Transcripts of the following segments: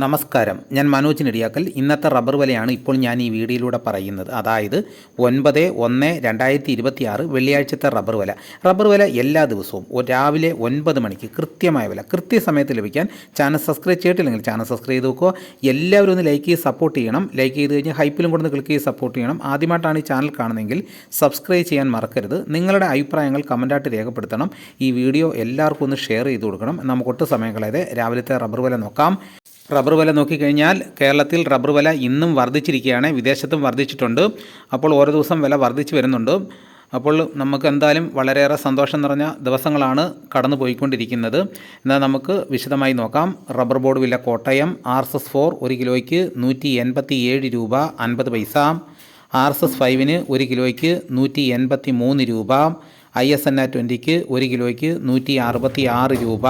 നമസ്കാരം, ഞാൻ മനോജ് നെടിയാക്കൽ. ഇന്നത്തെ റബ്ബർ വിലയാണ് ഇപ്പോൾ ഞാൻ ഈ വീഡിയോയിലൂടെ പറയുന്നത്. അതായത് 9/1/2026 വെള്ളിയാഴ്ചത്തെ റബ്ബർ വില. റബ്ബർ വില എല്ലാ ദിവസവും രാവിലെ 9 മണിക്ക് കൃത്യമായ വില കൃത്യസമയത്ത് ലഭിക്കാൻ ചാനൽ സബ്സ്ക്രൈബ് ചെയ്തിട്ടില്ലെങ്കിൽ ചാനൽ സബ്സ്ക്രൈബ് ചെയ്ത് നോക്കുക. എല്ലാവരും ഒന്ന് ലൈക്ക് ചെയ്ത് സപ്പോർട്ട് ചെയ്യണം. ലൈക്ക് ചെയ്ത് കഴിഞ്ഞാൽ ഹൈപ്പിലും കൊണ്ടൊന്ന് ക്ലിക്ക് ചെയ്ത് സപ്പോർട്ട് ചെയ്യണം. ആദ്യമായിട്ടാണ് ഈ ചാനൽ കാണുന്നതെങ്കിൽ സബ്സ്ക്രൈബ് ചെയ്യാൻ മറക്കരുത്. നിങ്ങളുടെ അഭിപ്രായങ്ങൾ കമൻറ്റായിട്ട് രേഖപ്പെടുത്തണം. ഈ വീഡിയോ എല്ലാവർക്കും ഒന്ന് ഷെയർ ചെയ്ത് കൊടുക്കണം. നമുക്കൊട്ട് സമയം കളയാതെ രാവിലത്തെ റബ്ബർ വില നോക്കാം. റബ്ബർ വില നോക്കിക്കഴിഞ്ഞാൽ കേരളത്തിൽ റബ്ബർ വില ഇന്നും വർദ്ധിച്ചിരിക്കുകയാണ്. വിദേശത്തും വർദ്ധിച്ചിട്ടുണ്ട്. അപ്പോൾ ഓരോ ദിവസം വില വർദ്ധിച്ചു വരുന്നുണ്ട്. അപ്പോൾ നമുക്ക് എന്തായാലും വളരെയേറെ സന്തോഷം നിറഞ്ഞ ദിവസങ്ങളാണ് കടന്നു പോയിക്കൊണ്ടിരിക്കുന്നത്. എന്നാൽ നമുക്ക് വിശദമായി നോക്കാം. റബ്ബർ ബോർഡ് വില കോട്ടയം RSS4 1 കിലോയ്ക്ക് 187 രൂപ 50 പൈസ. RSS 5 1 കിലോയ്ക്ക് 183 രൂപ. ISNA 20 1 കിലോയ്ക്ക് 166 രൂപ.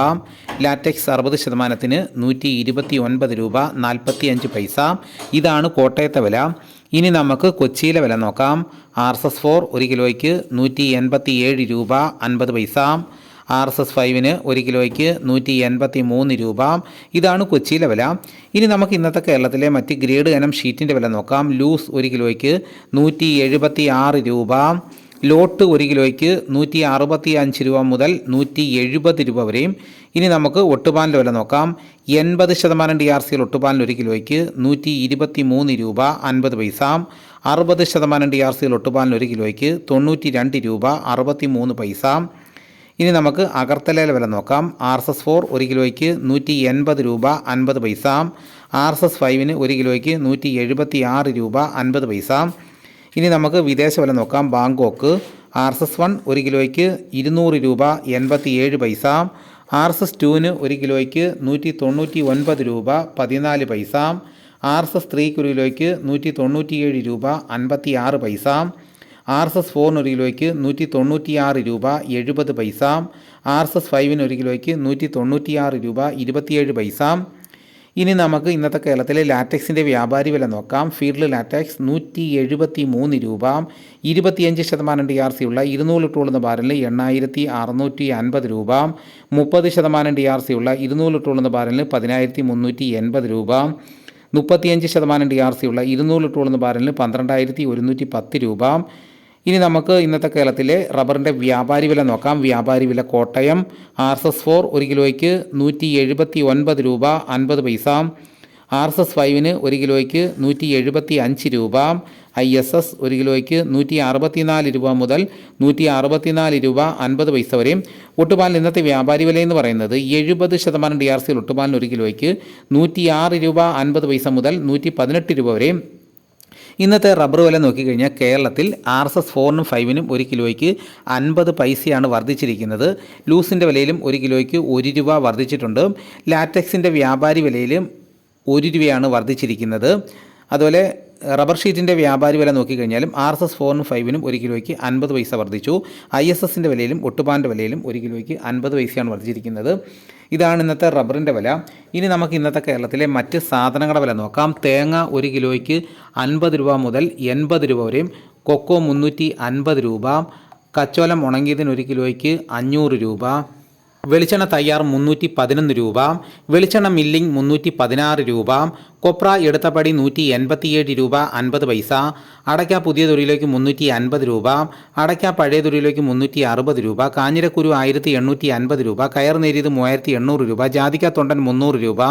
ലാറ്റക്സ് 60% 129 രൂപ 45 പൈസ. ഇതാണ് കോട്ടയത്തെ വില. ഇനി നമുക്ക് കൊച്ചിയിലെ വില നോക്കാം. RSS4 1 കിലോയ്ക്ക് 187 രൂപ 50 പൈസ. RSS 5 1 കിലോയ്ക്ക് 183 രൂപ. ഇതാണ് കൊച്ചിയിലെ വില. ഇനി നമുക്ക് ഇന്നത്തെ കേരളത്തിലെ മറ്റ് ഗ്രേഡ് ഇനം ഷീറ്റിൻ്റെ വില നോക്കാം. ലൂസ് 1 കിലോയ്ക്ക് 176 രൂപ. ലോട്ട് 1 കിലോയ്ക്ക് 165 രൂപ മുതൽ 170 രൂപ വരെയും. ഇനി നമുക്ക് ഒട്ടുപാലിൻ്റെ വില നോക്കാം. 80% DRC ഒട്ടുപാലിന് 1 കിലോയ്ക്ക് 123 രൂപ 50 പൈസ. 60% DRC ഒട്ടുപാലിന് 1 കിലോയ്ക്ക് 92 രൂപ 63 പൈസ. ഇനി നമുക്ക് അഗർത്തലയിലെ വില നോക്കാം. RSS4 1 കിലോയ്ക്ക് 180 രൂപ 50 പൈസ. RSS 5 1 കിലോയ്ക്ക് 176 രൂപ 50 പൈസ. ഇനി നമുക്ക് വിദേശ വില നോക്കാം. ബാങ്കോക്ക് RSS 1 1 കിലോയ്ക്ക് 200 രൂപ 87 പൈസ. RSS 2 1 കിലോയ്ക്ക് 199 രൂപ 14 പൈസ. RSS 3 1 കിലോയ്ക്ക് 197 രൂപ 56 പൈസ. RSS 4 1 കിലോയ്ക്ക് 196 രൂപ 70 പൈസ. RSS 5 1 കിലോയ്ക്ക് 196 രൂപ 27 പൈസ. ഇനി നമുക്ക് ഇന്നത്തെ കേരളത്തിലെ ലാറ്റക്സിൻ്റെ വ്യാപാരി വില നോക്കാം. ഫീൽഡ് ലാറ്റക്സ് 173 രൂപ. 25% DRC ഉള്ള 200 ലിറ്റർ ബാരലിന് 8650 രൂപ. 30% DRC ഉള്ള 200 ലിറ്റർ ബാരലിന് 10380 രൂപ. 35% DRC ഉള്ള 200 ലിറ്റർ ബാരലിന് 12110 രൂപ. ഇനി നമുക്ക് ഇന്നത്തെ കേരളത്തിലെ റബ്ബറിൻ്റെ വ്യാപാരി വില നോക്കാം. വ്യാപാരി വില കോട്ടയം RSS4 1 കിലോയ്ക്ക് 179 രൂപ 50 പൈസ. RSS 5 1 കിലോയ്ക്ക് 175 രൂപ. ISS 1 കിലോയ്ക്ക് 164 രൂപ മുതൽ 164 രൂപ 50 പൈസ വരെയും. ഒട്ടുപാലിന് ഇന്നത്തെ വ്യാപാരി വില എന്ന് പറയുന്നത് 70% DRC ഒട്ടുപാലിന് 1 കിലോയ്ക്ക് 106 രൂപ 50 പൈസ മുതൽ 118 രൂപ വരെയും. ഇന്നത്തെ റബ്ബർ വില നോക്കിക്കഴിഞ്ഞാൽ കേരളത്തിൽ RSS 4 5 1 കിലോയ്ക്ക് 50 പൈസയാണ് വർദ്ധിച്ചിരിക്കുന്നത്. ലൂസിൻ്റെ വിലയിലും 1 കിലോയ്ക്ക് 1 രൂപ വർദ്ധിച്ചിട്ടുണ്ട്. ലാറ്റക്സിൻ്റെ വ്യാപാരി വിലയിലും 1 രൂപയാണ് വർദ്ധിച്ചിരിക്കുന്നത്. അതുപോലെ റബ്ബർ ഷീറ്റിൻ്റെ വ്യാപാരി വില നോക്കിക്കഴിഞ്ഞാലും RSS 4 5 1 കിലോയ്ക്ക് 50 പൈസ വർദ്ധിച്ചു. ISSൻ്റെ വിലയിലും ഒട്ടുപാലിൻ്റെ വിലയിലും 1 കിലോയ്ക്ക് 50 പൈസയാണ് വർദ്ധിച്ചിരിക്കുന്നത്. ഇതാണ് ഇന്നത്തെ റബ്ബറിൻ്റെ വില. ഇനി നമുക്ക് ഇന്നത്തെ കേരളത്തിലെ മറ്റ് സാധനങ്ങളുടെ വില നോക്കാം. തേങ്ങ 1 കിലോയ്ക്ക് 50 രൂപ മുതൽ 80 രൂപ വരെയും. കൊക്കോ 350 രൂപ. കച്ചോലം ഉണങ്ങിയതിന് 1 കിലോയ്ക്ക് 500 രൂപ. വെളിച്ചെണ്ണ തയ്യാർ 311 രൂപ. വെളിച്ചെണ്ണ മില്ലിംഗ് 316 രൂപ. കൊപ്ര എടുത്തപടി 187 രൂപ 50 പൈസ. അടയ്ക്ക പുതിയ തൊഴിലേക്ക് 350 രൂപ. അടയ്ക്ക പഴയ തൊഴിലേക്ക് 360 രൂപ. കാഞ്ഞിരക്കുരു 1850 രൂപ. കയർ നേരിയത് 3800 രൂപ. ജാതിക്ക തൊണ്ടൻ 300 രൂപ.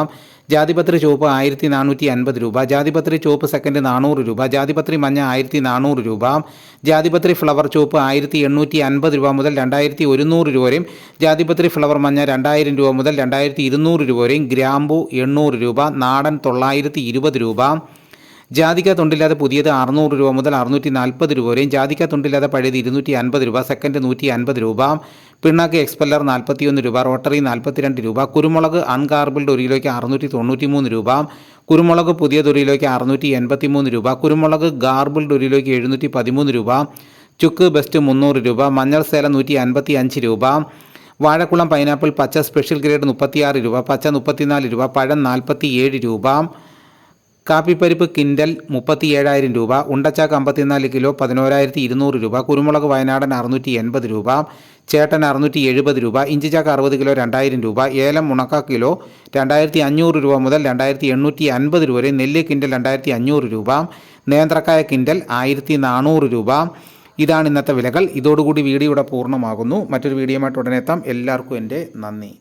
ജാതിപത്രി ചുവപ്പ് 1450 രൂപ. ജാതിപത്രി ചുവപ്പ് സെക്കൻഡ് 400 രൂപ. ജാതിപത്രി മഞ്ഞ 1400 രൂപ. ജാതിപത്രി ഫ്ലവർ ചുവപ്പ് 1850 രൂപ മുതൽ 2100 രൂപ വരെയും. ജാതിപത്രി ഫ്ലവർ മഞ്ഞ 2000 രൂപ മുതൽ 2200 രൂപ വരെയും. ഗ്രാമ്പു 800 രൂപ. നാടൻ 920 രൂപ. ജാതിക്ക തൊണ്ടില്ലാതെ പുതിയത് 600 രൂപ മുതൽ 640 രൂപ വരെയും. ജാതിക്ക തൊണ്ടില്ലാതെ പഴയത് 250 രൂപ. സെക്കൻഡ് 150 രൂപ. പിണ്ണാക്ക് എക്സ്പെല്ലർ 41 രൂപ. റോട്ടറി 42 രൂപ. കുരുമുളക് അൺകാർബിൾഡ് 1 കിലോയ്ക്ക് 693 രൂപ. കുരുമുളക് പുതിയ 1 കിലോയ്ക്ക് 683 രൂപ. കുരുമുളക് ഗാർബിൾഡ് 1 കിലോയ്ക്ക് 713 രൂപ. ചുക്ക് ബെസ്റ്റ് 300 രൂപ. മഞ്ഞൾ സേലം 155 രൂപ. വാഴക്കുളം പൈനാപ്പിൾ പച്ച സ്പെഷ്യൽ ഗ്രേഡ് 36 രൂപ. പച്ച 34 രൂപ. പഴം 47 രൂപ. കാപ്പിപ്പരിപ്പ് കിൻഡൽ 37,000 രൂപ, ഉണ്ടച്ചാക്ക് 54 കിലോ 11,200 രൂപ, കുരുമുളക് വയനാടൻ 680 രൂപ, ചേട്ടൻ 670 രൂപ, ഇഞ്ചിച്ചാക്ക് 60 കിലോ 2,000 രൂപ, ഏലം ഉണക്ക കിലോ 2,500 രൂപ മുതൽ 2,850 രൂപ വരെ, നെല്ല് കിൻഡൽ 2,500 രൂപ, നേന്ത്രക്കായ കിൻഡൽ 1,400 രൂപ. ഇതാണ് ഇന്നത്തെ വിലകൾ. ഇതോടുകൂടി വീഡിയോ ഇവിടെ പൂർണ്ണമാകുന്നു. മറ്റൊരു വീഡിയോയുമായിട്ട് ഉടനെ എത്താം. എല്ലാവർക്കും എൻ്റെ നന്ദി.